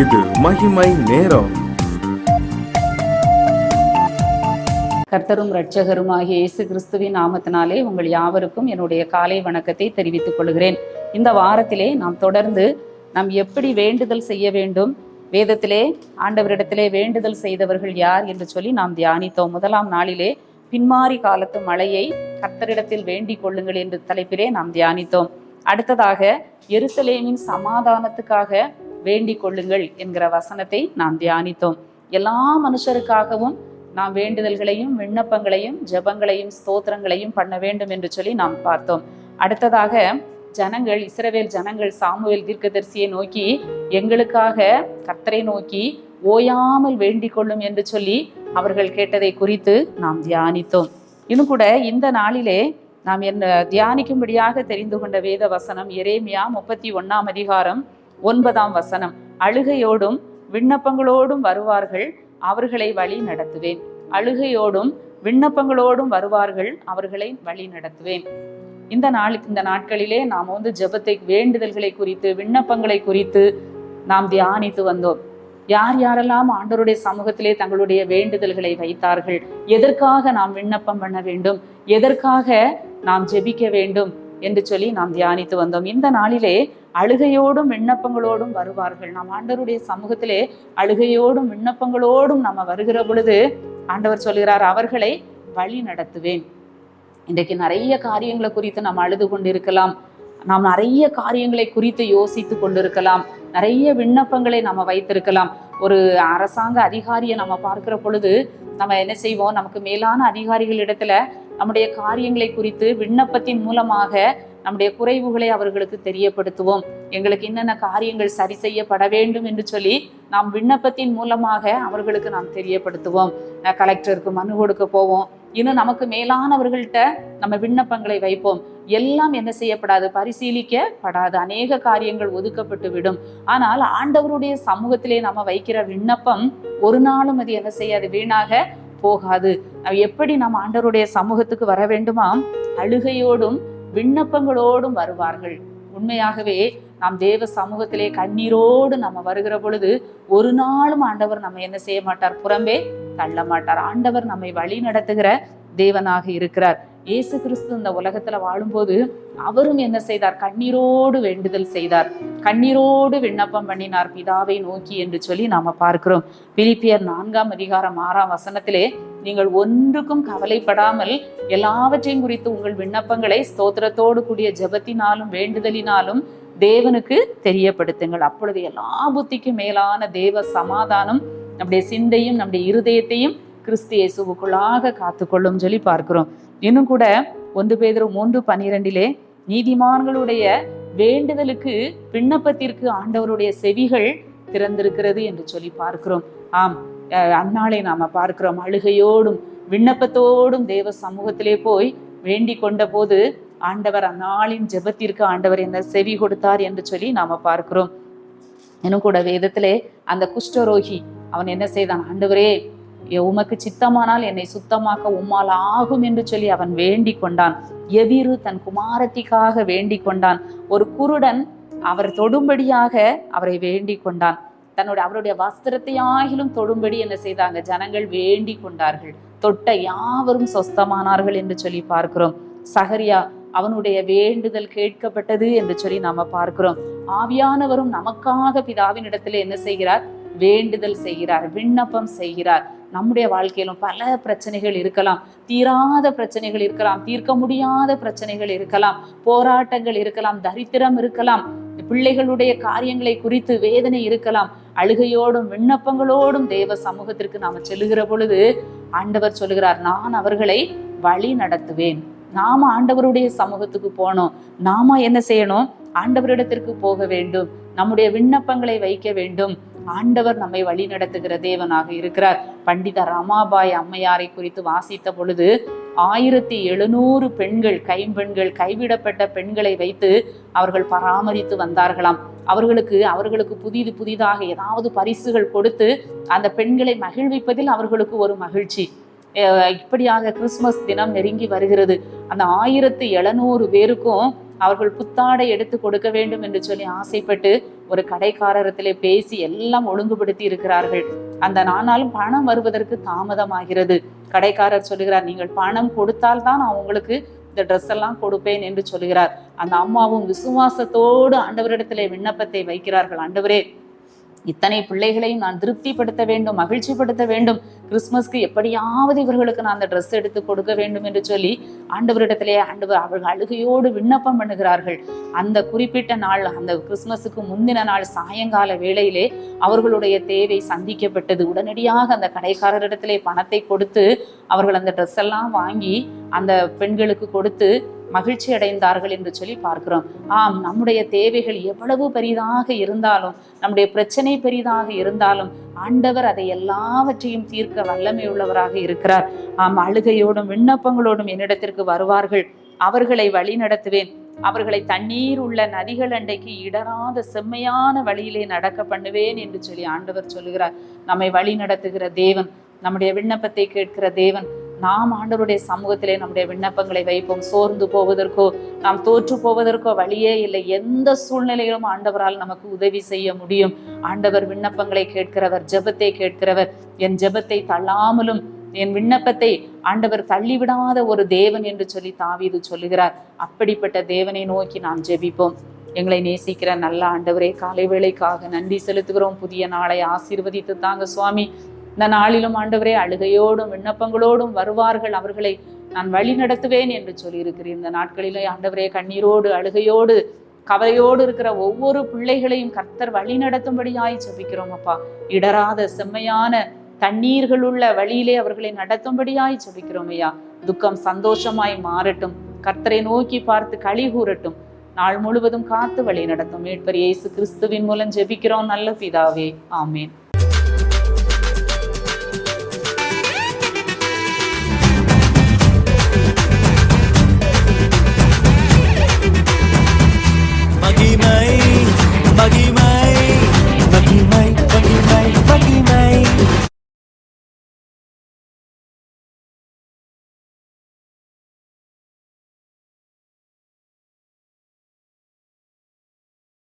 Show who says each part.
Speaker 1: இது மகிமை நேரம்.
Speaker 2: கர்த்தரும் இரட்சகருமாகிய இயேசு கிறிஸ்துவின் நாமத்தினாலே உங்கள் யாவருக்கும் என்னுடைய காலை வணக்கத்தை தெரிவித்துக் கொள்கிறேன். இந்த வாரத்திலே நாம் தொடர்ந்து எப்படி வேண்டுதல் செய்ய வேண்டும், வேதத்திலே ஆண்டவரிடத்திலே வேண்டுதல் செய்தவர்கள் யார் என்று சொல்லி நாம் தியானித்தோம். முதலாம் நாளிலே பின்மாறி காலத்து மழையை கர்த்தரிடத்தில் வேண்டிக் கொள்ளுங்கள் என்று தலைப்பிலே நாம் தியானித்தோம். அடுத்ததாக எருசலேமின் சமாதானத்துக்காக வேண்டிக் கொள்ளுங்கள் என்கிற வசனத்தை நாம் தியானித்தோம். எல்லா மனுஷருக்காகவும் நாம் வேண்டுதல்களையும் விண்ணப்பங்களையும் ஜெபங்களையும் ஸ்தோத்திரங்களையும் பண்ண வேண்டும் என்று சொல்லி நாம் பார்த்தோம். அடுத்ததாக இஸ்ரவேல் ஜனங்கள் சாமுவேல் தீர்க்கதரிசியை நோக்கி எங்களுக்காக கர்த்தரை நோக்கி ஓயாமல் வேண்டிக் கொள்ளும் என்று சொல்லி அவர்கள் கேட்டதை குறித்து நாம் தியானித்தோம். இன்னும் கூட இந்த நாளிலே நாம் தியானிக்கும்படியாக தெரிந்து கொண்ட வேத வசனம் எரேமியா 31 அதிகாரம் 9 அழுகையோடும் விண்ணப்பங்களோடும் வருவார்கள், அவர்களை வழி நடத்துவேன். அழுகையோடும் விண்ணப்பங்களோடும் வருவார்கள், அவர்களை வழி நடத்துவேன். இந்த நாட்களிலே நாம் ஜெபத்தை, வேண்டுதல்களை குறித்து, விண்ணப்பங்களை குறித்து நாம் தியானித்து வந்தோம். யாரெல்லாம் ஆண்டவருடைய சமூகத்திலே தங்களுடைய வேண்டுதல்களை வைத்தார்கள், எதற்காக நாம் விண்ணப்பம் பண்ண வேண்டும், எதற்காக நாம் ஜெபிக்க வேண்டும் என்று சொல்லி நாம் தியானித்து வந்தோம். இந்த நாளிலே அழுகையோடும் விண்ணப்பங்களோடும் வருவார்கள். நாம் ஆண்டவருடைய சமூகத்திலே அழுகையோடும் விண்ணப்பங்களோடும் நம்ம வருகிற பொழுது ஆண்டவர் சொல்கிறார், அவர்களை வழி நடத்துவேன். இன்றைக்கு நிறைய காரியங்களை குறித்து நாம் அழுது கொண்டிருக்கலாம், நாம் நிறைய காரியங்களை குறித்து யோசித்து கொண்டிருக்கலாம், நிறைய விண்ணப்பங்களை நம்ம வைத்திருக்கலாம். ஒரு அரசாங்க அதிகாரியை நம்ம பார்க்கிற பொழுது நம்ம என்ன செய்வோம், நமக்கு மேலான அதிகாரிகளிடத்துல நம்முடைய காரியங்களை குறித்து விண்ணப்பத்தின் மூலமாக நம்முடைய குறைவுகளை அவர்களுக்கு தெரியப்படுத்துவோம். எங்களுக்கு என்னென்ன காரியங்கள் சரி செய்யப்பட வேண்டும் என்று சொல்லி நாம் விண்ணப்பத்தின் மூலமாக அவர்களுக்கு நாம் தெரியப்படுத்துவோம். கலெக்டருக்கு மனு கொடுக்க போவோம், இன்னும் நமக்கு மேலானவர்கள்ட்ட நம்ம விண்ணப்பங்களை வைப்போம். எல்லாம் என்ன செய்யப்படாது, பரிசீலிக்கப்படாது, அநேக காரியங்கள் ஒதுக்கப்பட்டு விடும். ஆனால் ஆண்டவருடைய சமூகத்திலே நம்ம வைக்கிற விண்ணப்பம் ஒரு நாளும் அது என்ன செய்யாது, வீணாக போகாது. எப்படி நம்ம ஆண்டவருடைய சமூகத்துக்கு வர வேண்டுமா, அழுகையோடும் விண்ணப்பங்களோடும் வருவார்கள். உண்மையாகவே நாம் தேவ சமூகத்திலே கண்ணீரோடு நம்ம வருகிற பொழுது ஒரு நாளும் ஆண்டவர் நம்ம என்ன செய்ய மாட்டார், புறம்பே தள்ள மாட்டார். ஆண்டவர் நம்மை வழி நடத்துகிற தேவனாக இருக்கிறார். இயேசு கிறிஸ்து இந்த உலகத்துல வாழும்போது அவரும் என்ன செய்தார், கண்ணீரோடு வேண்டுதல் செய்தார், கண்ணீரோடு விண்ணப்பம் பண்ணினார் பிதாவை நோக்கி என்று சொல்லி நாம பார்க்கிறோம். பிலிப்பியர் 4 அதிகாரம் 6 நீங்கள் ஒன்றுக்கும் கவலைப்படாமல் எல்லாவற்றையும் குறித்து உங்கள் விண்ணப்பங்களை ஸ்தோத்திரத்தோடு கூடிய ஜெபத்தினாலும் வேண்டுதலினாலும் தேவனுக்கு தெரியப்படுத்துங்கள். அப்பொழுது எல்லா புத்திக்கும் மேலான தேவ சமாதானம் நம்முடைய சிந்தையும் நம்முடைய இருதயத்தையும் கிறிஸ்து இயேசுவுக்குள்ளாக காத்துக்கொள்ளும் சொல்லி பார்க்கிறோம். இன்னும் கூட 1 பேதுரு 3:12 நீதிமான்களுடைய வேண்டுதலுக்கு விண்ணப்பத்திற்கு ஆண்டவருடைய செவிகள் திறந்திருக்கிறது என்று சொல்லி பார்க்கிறோம். ஆம், அந்நாளை நாம பார்க்கிறோம், அழுகையோடும் விண்ணப்பத்தோடும் தேவ சமூகத்திலே போய் வேண்டிக் கொண்ட போது ஆண்டவர் அந்நாளின் ஜெபத்திற்கு ஆண்டவர் என்ன செவி கொடுத்தார் என்று சொல்லி நாம பார்க்கிறோம். இன்னும் கூட வேதத்திலே அந்த குஷ்டரோகி அவன் என்ன செய்தான், ஆண்டவரே உமக்கு சித்தமானால் என்னை சுத்தமாக்க உம்மால் ஆகும் என்று சொல்லி அவன் வேண்டிக் கொண்டான். எவிரு தன் குமாரத்திக்காக வேண்டிக் கொண்டான். ஒரு குருடன் அவர் தொடும்படியாக அவரை வேண்டிக் கொண்டான். அவருடைய வஸ்திரத்தை ஆகிலும் தொடும்படி என்ன செய்தாங்க, ஜனங்கள் வேண்டிக் கொண்டார்கள். தொட்ட யாவரும் சொஸ்தமானார்கள் என்று சொல்லி பார்க்கிறோம். சகரியா அவனுடைய வேண்டுதல் கேட்கப்பட்டது என்று சொல்லி நாம பார்க்கிறோம். ஆவியானவரும் நமக்காக பிதாவின் இடத்துல என்ன செய்கிறார், வேண்டுதல் செய்கிறார், விண்ணப்பம் செய்கிறார். நம்முடைய வாழ்க்கையிலும் பல பிரச்சனைகள் இருக்கலாம், தீராத பிரச்சனைகள் இருக்கலாம், தீர்க்க முடியாத பிரச்சனைகள் இருக்கலாம், போராட்டங்கள் இருக்கலாம், தரித்திரம் இருக்கலாம், பிள்ளைகளுடைய காரியங்களை குறித்து வேதனை இருக்கலாம். அழுகையோடும் விண்ணப்பங்களோடும் தேவ சமூகத்திற்கு நாம செல்லுகிற பொழுது ஆண்டவர் சொல்லுகிறார், நான் அவர்களை வழி நடத்துவேன். நாம ஆண்டவருடைய சமூகத்துக்கு போனோம், நாம என்ன செய்யணும், ஆண்டவரிடத்திற்கு போக வேண்டும், நம்முடைய விண்ணப்பங்களை வைக்க வேண்டும். ஆண்டவர் நம்மை வழி நடத்துகிற தேவனாக இருக்கிறார். பண்டித ரமாபாய் அம்மையாரை குறித்து வாசித்த பொழுது 1700 பெண்கள், கைம்பெண்கள், கைவிடப்பட்ட பெண்களை வைத்து அவர்கள் பராமரித்து வந்தார்களாம். அவர்களுக்கு புதிதாக ஏதாவது பரிசுகள் கொடுத்து அந்த பெண்களை மகிழ்விப்பதில் அவர்களுக்கு ஒரு மகிழ்ச்சி. இப்படியாக கிறிஸ்துமஸ் தினம் நெருங்கி வருகிறது. அந்த 1700 பேருக்கும் அவர்கள் புத்தாடை எடுத்து கொடுக்க வேண்டும் என்று சொல்லி ஆசைப்பட்டு ஒரு கடைக்காரத்திலே பேசி எல்லாம் ஒழுங்குபடுத்தி இருக்கிறார்கள். அந்த நானாலும் பணம் வருவதற்கு தாமதமாகிறது. கடைக்காரர் சொல்லுகிறார், நீங்கள் பணம் கொடுத்தால் தான் நான் உங்களுக்கு இந்த ட்ரெஸ் எல்லாம் கொடுப்பேன் என்று சொல்லுகிறார். அந்த அம்மாவும் விசுவாசத்தோடு ஆண்டவரிடத்திலே விண்ணப்பத்தை வைக்கிறார்கள். ஆண்டவரே, இத்தனை பிள்ளைகளையும் நான் திருப்திப்படுத்த வேண்டும், மகிழ்ச்சிப்படுத்த வேண்டும், கிறிஸ்துமஸ்க்கு எப்படியாவது இவர்களுக்கு நான் அந்த ட்ரெஸ் எடுத்து கொடுக்க வேண்டும் என்று சொல்லி ஆண்டவரிடத்திலே அவர்கள் அழுகையோடு விண்ணப்பம் பண்ணுகிறார்கள். அந்த குறிப்பிட்ட நாள், அந்த கிறிஸ்துமஸுக்கு முந்தின நாள் சாயங்கால வேளையிலே அவர்களுடைய தேவை சந்திக்கப்பட்டது. உடனடியாக அந்த கடைக்காரரிடத்திலே பணத்தை கொடுத்து அவர்கள் அந்த ட்ரெஸ் எல்லாம் வாங்கி அந்த பெண்களுக்கு கொடுத்து மகிழ்ச்சி அடைந்தார்கள் என்று சொல்லி பார்க்கிறோம். ஆம், நம்முடைய தேவைகள் எவ்வளவு பெரிதாக இருந்தாலும், நம்முடைய பிரச்சனை பெரிதாக இருந்தாலும் ஆண்டவர் அதை எல்லாவற்றையும் தீர்க்க வல்லமை உள்ளவராக இருக்கிறார். ஆம், அழுகையோடும் விண்ணப்பங்களோடும் என்னிடத்திற்கு வருவார்கள், அவர்களை வழி நடத்துவேன், அவர்களை தண்ணீர் உள்ள நதிகள் அண்டைக்கு இடராத செம்மையான வழியிலே நடக்க பண்ணுவேன் என்று சொல்லி ஆண்டவர் சொல்லுகிறார். நம்மை வழி நடத்துகிற தேவன், நம்முடைய விண்ணப்பத்தை கேட்கிற தேவன். நாம் ஆண்டவருடைய சமூகத்திலே நம்முடைய விண்ணப்பங்களை வைப்போம். சோர்ந்து போவதற்கோ நாம் தோற்று போவதற்கோ வழியே இல்லை. எந்த சூழ்நிலையிலும் ஆண்டவரால் நமக்கு உதவி செய்ய முடியும். ஆண்டவர் விண்ணப்பங்களை கேட்கிறவர், ஜெபத்தை கேட்கிறவர். என் ஜெபத்தை தள்ளாமலும் என் விண்ணப்பத்தை ஆண்டவர் தள்ளிவிடாத ஒரு தேவன் என்று சொல்லி தாவீது சொல்லுகிறார். அப்படிப்பட்ட தேவனை நோக்கி நாம் ஜெபிப்போம். எங்களை நேசிக்கிற நல்ல ஆண்டவரே, காலை வேளைக்காக நன்றி செலுத்துகிறோம். புதிய நாளை ஆசீர்வதித்து தாங்க சுவாமி. இந்த நாளிலும் ஆண்டவரே, அழுகையோடும் விண்ணப்பங்களோடும் வருவார்கள், அவர்களை நான் வழி நடத்துவேன் என்று சொல்லி இருக்கிறேன். இந்த நாட்களிலே ஆண்டவரே, கண்ணீரோடு அழுகையோடு கவலையோடு இருக்கிற ஒவ்வொரு பிள்ளைகளையும் கர்த்தர் வழி நடத்தும்படியாய் ஜெபிக்கிறோம் அப்பா. இடராத செம்மையான தண்ணீர்கள் உள்ள வழியிலே அவர்களை நடத்தும்படியாய் ஜெபிக்கிறோம் ஐயா. துக்கம் சந்தோஷமாய் மாறட்டும், கர்த்தரை நோக்கி பார்த்து களி கூறட்டும், நாள் முழுவதும் காத்து வழி நடத்தும். மீட்பர் இயேசு கிறிஸ்துவின் மூலம் ஜெபிக்கிறோம் நல்ல பிதாவே, ஆமேன்.